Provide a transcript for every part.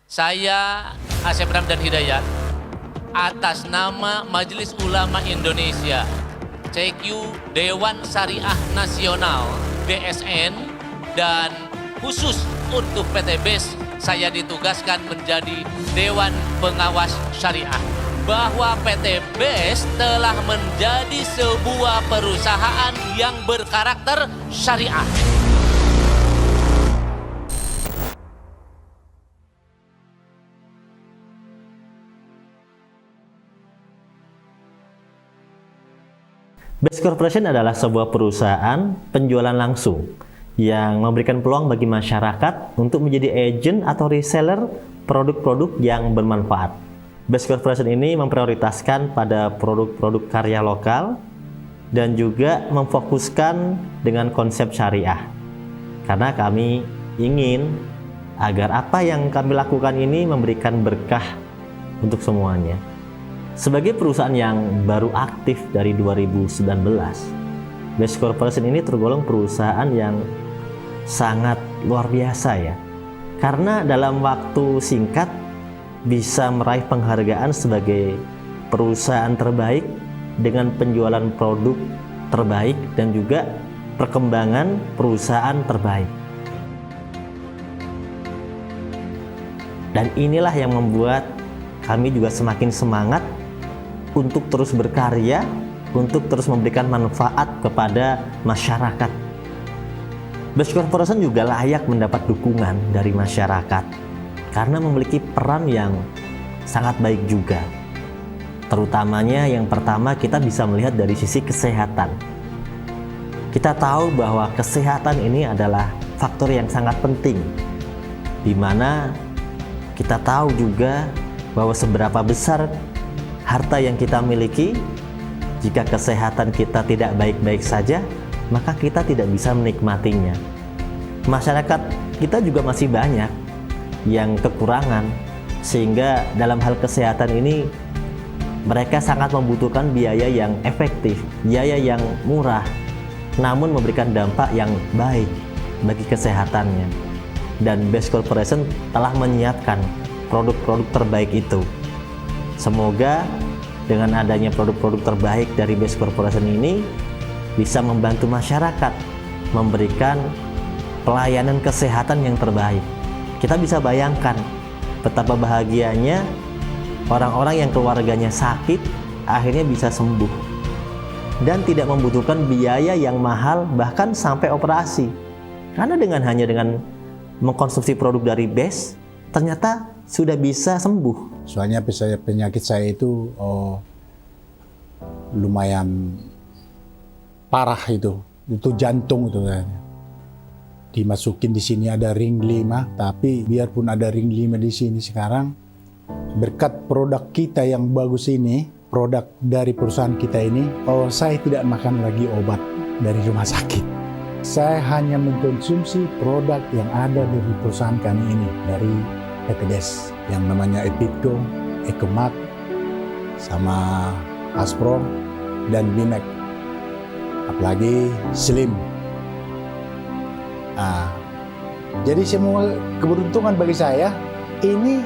Saya Asep Ramdan Hidayat atas nama Majelis Ulama Indonesia, CQ Dewan Syariah Nasional DSN, dan khusus untuk PT BES saya ditugaskan menjadi Dewan Pengawas Syariah, bahwa PT BES telah menjadi sebuah perusahaan yang berkarakter syariah. BES Corporation adalah sebuah perusahaan penjualan langsung yang memberikan peluang bagi masyarakat untuk menjadi agen atau reseller produk-produk yang bermanfaat. BES Corporation ini memprioritaskan pada produk-produk karya lokal dan juga memfokuskan dengan konsep syariah. Karena kami ingin agar apa yang kami lakukan ini memberikan berkah untuk semuanya. Sebagai perusahaan yang baru aktif dari 2019, BES Corporation ini tergolong perusahaan yang sangat luar biasa ya. Karena dalam waktu singkat bisa meraih penghargaan sebagai perusahaan terbaik dengan penjualan produk terbaik dan juga perkembangan perusahaan terbaik. Dan inilah yang membuat kami juga semakin semangat untuk terus berkarya, untuk terus memberikan manfaat kepada masyarakat. BES Corporation juga layak mendapat dukungan dari masyarakat karena memiliki peran yang sangat baik juga. Terutamanya yang pertama, kita bisa melihat dari sisi kesehatan. Kita tahu bahwa kesehatan ini adalah faktor yang sangat penting, di mana kita tahu juga bahwa seberapa besar harta yang kita miliki, jika kesehatan kita tidak baik-baik saja, maka kita tidak bisa menikmatinya. Masyarakat kita juga masih banyak yang kekurangan, sehingga dalam hal kesehatan ini mereka sangat membutuhkan biaya yang efektif, biaya yang murah, namun memberikan dampak yang baik bagi kesehatannya. Dan BES Corporation telah menyiapkan produk-produk terbaik itu. Semoga dengan adanya produk-produk terbaik dari BES Corporation ini bisa membantu masyarakat memberikan pelayanan kesehatan yang terbaik. Kita bisa bayangkan betapa bahagianya orang-orang yang keluarganya sakit akhirnya bisa sembuh dan tidak membutuhkan biaya yang mahal bahkan sampai operasi. Karena hanya dengan mengkonsumsi produk dari BES ternyata sudah bisa sembuh. Soalnya penyakit saya itu lumayan parah itu jantung itu kayaknya. Dimasukin di sini ada ring 5, tapi biarpun ada ring 5 di sini sekarang, berkat produk kita yang bagus ini, produk dari perusahaan kita ini, saya tidak makan lagi obat dari rumah sakit. Saya hanya mengkonsumsi produk yang ada dari perusahaan kami ini, dari PT BES, yang namanya Epitco, Ecomat, sama Aspro, dan Bimek. Apalagi Slim. Jadi semua keberuntungan bagi saya, ini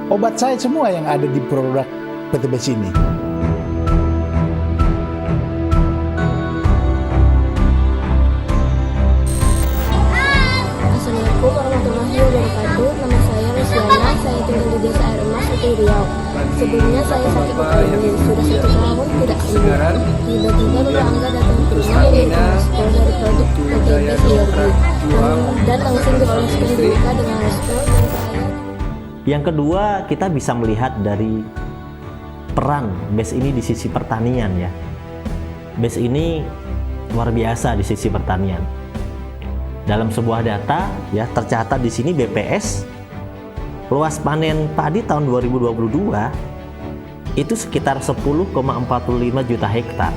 obat saya semua yang ada di produk PT BES ini. Assalamualaikum warahmatullahi wabarakatuh. Nama saya Lesliana, saya tinggal di Desa Air Emas, Kutai Riau. Sebelumnya saya sakit autoimun, sudah 1 tahun tidak sembuh. Tiba-tiba tetangga datang ke rumah memberikan respon dari produk PT BES IORG dan langsung dioleskan di muka dengan respon dan saya. Yang kedua, kita bisa melihat dari peran BES ini di sisi pertanian ya. BES ini luar biasa di sisi pertanian. Dalam sebuah data ya tercatat di sini BPS luas panen padi tahun 2022 itu sekitar 10,45 juta hektar.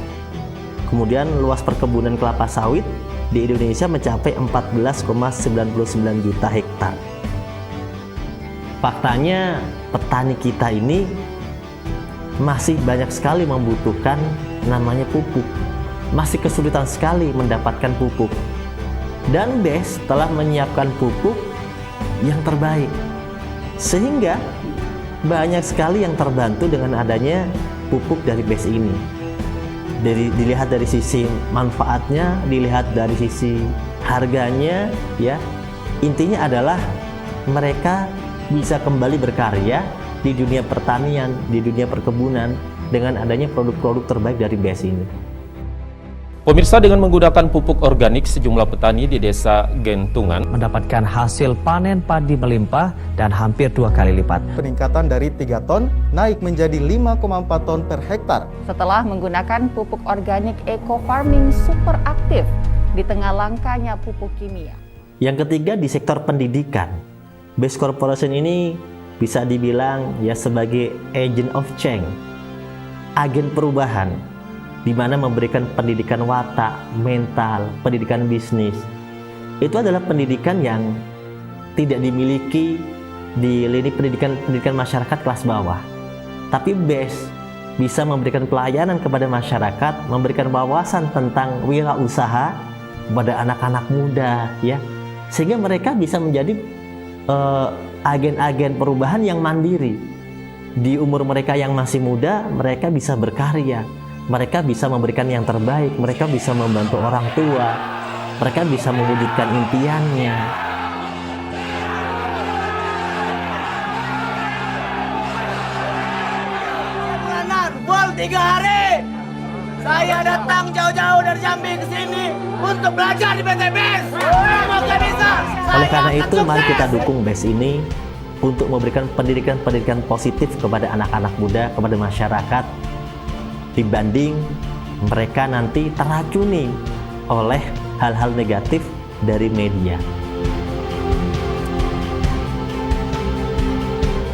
Kemudian luas perkebunan kelapa sawit di Indonesia mencapai 14,99 juta hektar. Faktanya petani kita ini masih banyak sekali membutuhkan namanya pupuk. Masih kesulitan sekali mendapatkan pupuk. Dan BES telah menyiapkan pupuk yang terbaik. Sehingga banyak sekali yang terbantu dengan adanya pupuk dari BES ini. Dilihat dari sisi manfaatnya, dilihat dari sisi harganya, ya. Intinya adalah mereka bisa kembali berkarya di dunia pertanian, di dunia perkebunan dengan adanya produk-produk terbaik dari BES ini. Pemirsa, dengan menggunakan pupuk organik, sejumlah petani di desa Gentungan mendapatkan hasil panen padi melimpah dan hampir 2 kali lipat. Peningkatan dari 3 ton naik menjadi 5,4 ton per hektar. Setelah menggunakan pupuk organik eco farming super aktif di tengah langkanya pupuk kimia. Yang ketiga, di sektor pendidikan, BES Corporation ini bisa dibilang ya sebagai agent of change, agen perubahan, di mana memberikan pendidikan watak, mental, pendidikan bisnis. Itu adalah pendidikan yang tidak dimiliki di lini pendidikan masyarakat kelas bawah. Tapi BES bisa memberikan pelayanan kepada masyarakat, memberikan wawasan tentang wirausaha kepada anak-anak muda, ya, sehingga mereka bisa menjadi agen-agen perubahan yang mandiri. Di umur mereka yang masih muda, mereka bisa berkarya. Mereka bisa memberikan yang terbaik, mereka bisa membantu orang tua, mereka bisa mewujudkan impiannya. Full 3 hari, saya datang jauh-jauh dari Jambi ke sini untuk belajar di PT BES. Semoga bisa. Oleh karena itu, mari kita dukung BES ini untuk memberikan pendidikan positif kepada anak-anak muda, kepada masyarakat, dibanding mereka nanti teracuni oleh hal-hal negatif dari media.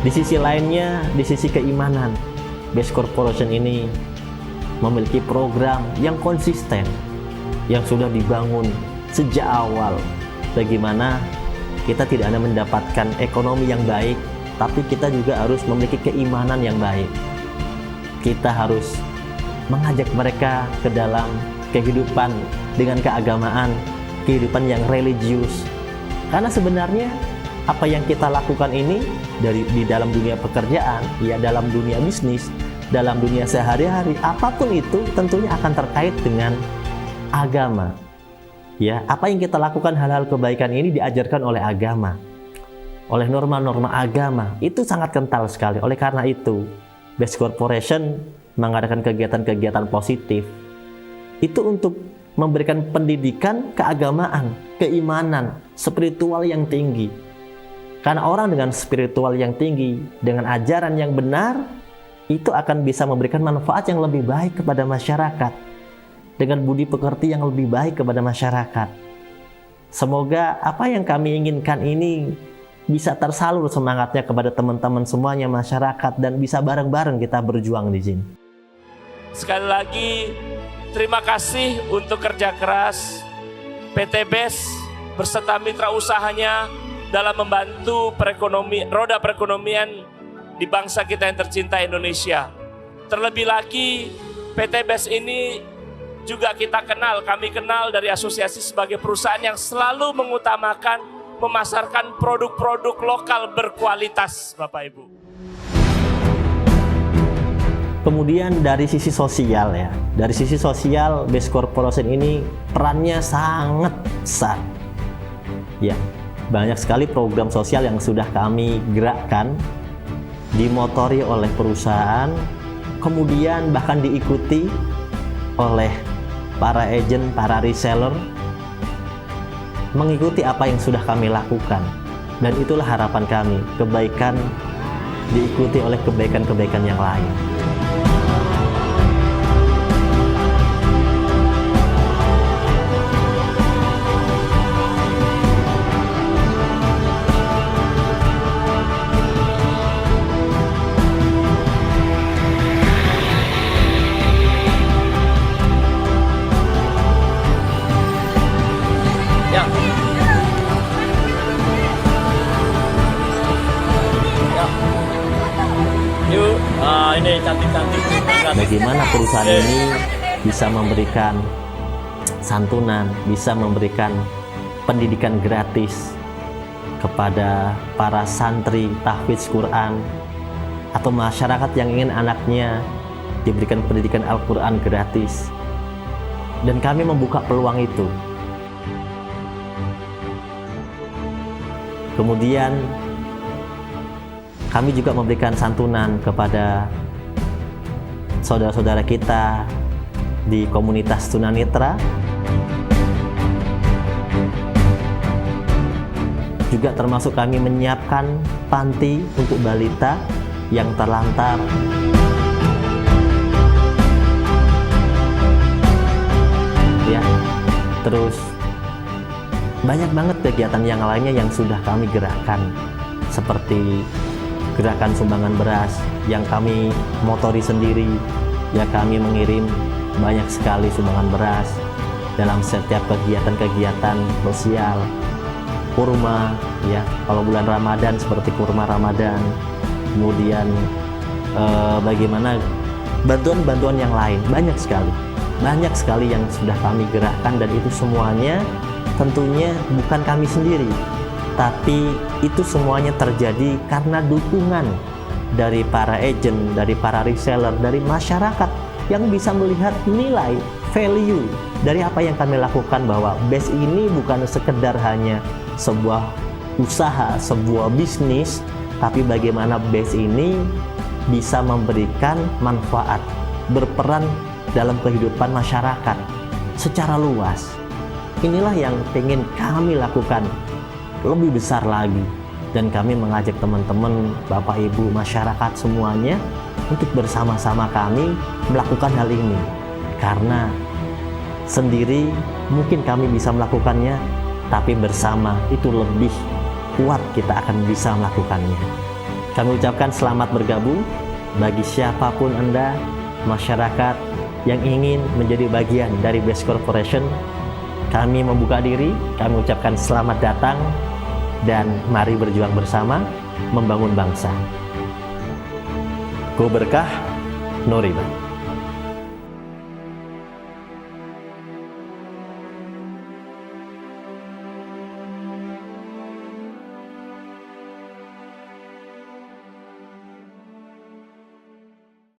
Di sisi lainnya, di sisi keimanan, BES Corporation ini memiliki program yang konsisten, yang sudah dibangun sejak awal. Bagaimana kita tidak hanya mendapatkan ekonomi yang baik, tapi kita juga harus memiliki keimanan yang baik. Kita harus mengajak mereka ke dalam kehidupan dengan keagamaan, kehidupan yang religius. Karena sebenarnya apa yang kita lakukan ini di dalam dunia pekerjaan, ya dalam dunia bisnis, dalam dunia sehari-hari, apapun itu tentunya akan terkait dengan agama. Ya, apa yang kita lakukan, hal-hal kebaikan ini diajarkan oleh agama, oleh norma-norma agama. Itu sangat kental sekali. Oleh karena itu, BES Corporation mengadakan kegiatan-kegiatan positif itu untuk memberikan pendidikan keagamaan, keimanan, spiritual yang tinggi. Karena orang dengan spiritual yang tinggi, dengan ajaran yang benar, itu akan bisa memberikan manfaat yang lebih baik kepada masyarakat, dengan budi pekerti yang lebih baik kepada masyarakat. Semoga apa yang kami inginkan ini bisa tersalur semangatnya kepada teman-teman semuanya masyarakat, dan bisa bareng-bareng kita berjuang di sini. Sekali lagi, terima kasih untuk kerja keras PT BES beserta mitra usahanya dalam membantu roda perekonomian di bangsa kita yang tercinta Indonesia. Terlebih lagi, PT BES ini juga kami kenal dari asosiasi sebagai perusahaan yang selalu mengutamakan memasarkan produk-produk lokal berkualitas, Bapak Ibu. Kemudian dari sisi sosial, ya, dari sisi sosial BES Corporation ini perannya sangat besar. Ya, banyak sekali program sosial yang sudah kami gerakkan, dimotori oleh perusahaan, kemudian bahkan diikuti oleh para agent, para reseller, mengikuti apa yang sudah kami lakukan. Dan itulah harapan kami, kebaikan diikuti oleh kebaikan-kebaikan yang lain. Ini cantik-cantik. Bagaimana perusahaan ini bisa memberikan santunan, bisa memberikan pendidikan gratis kepada para santri tahfidz Quran atau masyarakat yang ingin anaknya diberikan pendidikan Al-Quran gratis. Dan kami membuka peluang itu. Kemudian kami juga memberikan santunan kepada saudara-saudara kita di komunitas tunanetra. Juga termasuk kami menyiapkan panti untuk balita yang terlantar. Ya, terus banyak banget kegiatan yang lainnya yang sudah kami gerakkan, seperti gerakan sumbangan beras yang kami motori sendiri. Ya, kami mengirim banyak sekali sumbangan beras dalam setiap kegiatan-kegiatan sosial. Kurma, ya, kalau bulan Ramadan seperti kurma Ramadan. Kemudian bagaimana bantuan-bantuan yang lain, banyak sekali yang sudah kami gerakkan, dan itu semuanya tentunya bukan kami sendiri, tapi itu semuanya terjadi karena dukungan dari para agent, dari para reseller, dari masyarakat yang bisa melihat nilai, value dari apa yang kami lakukan, bahwa BES ini bukan sekedar hanya sebuah usaha, sebuah bisnis, tapi bagaimana BES ini bisa memberikan manfaat, berperan dalam kehidupan masyarakat secara luas. Inilah yang ingin kami lakukan lebih besar lagi, dan kami mengajak teman-teman, Bapak Ibu, masyarakat semuanya untuk bersama-sama kami melakukan hal ini, karena sendiri mungkin kami bisa melakukannya, tapi bersama itu lebih kuat kita akan bisa melakukannya. Kami ucapkan selamat bergabung bagi siapapun Anda, masyarakat yang ingin menjadi bagian dari BES Corporation. Kami membuka diri, kami ucapkan selamat datang, dan mari berjuang bersama membangun bangsa. Go berkah, no riba.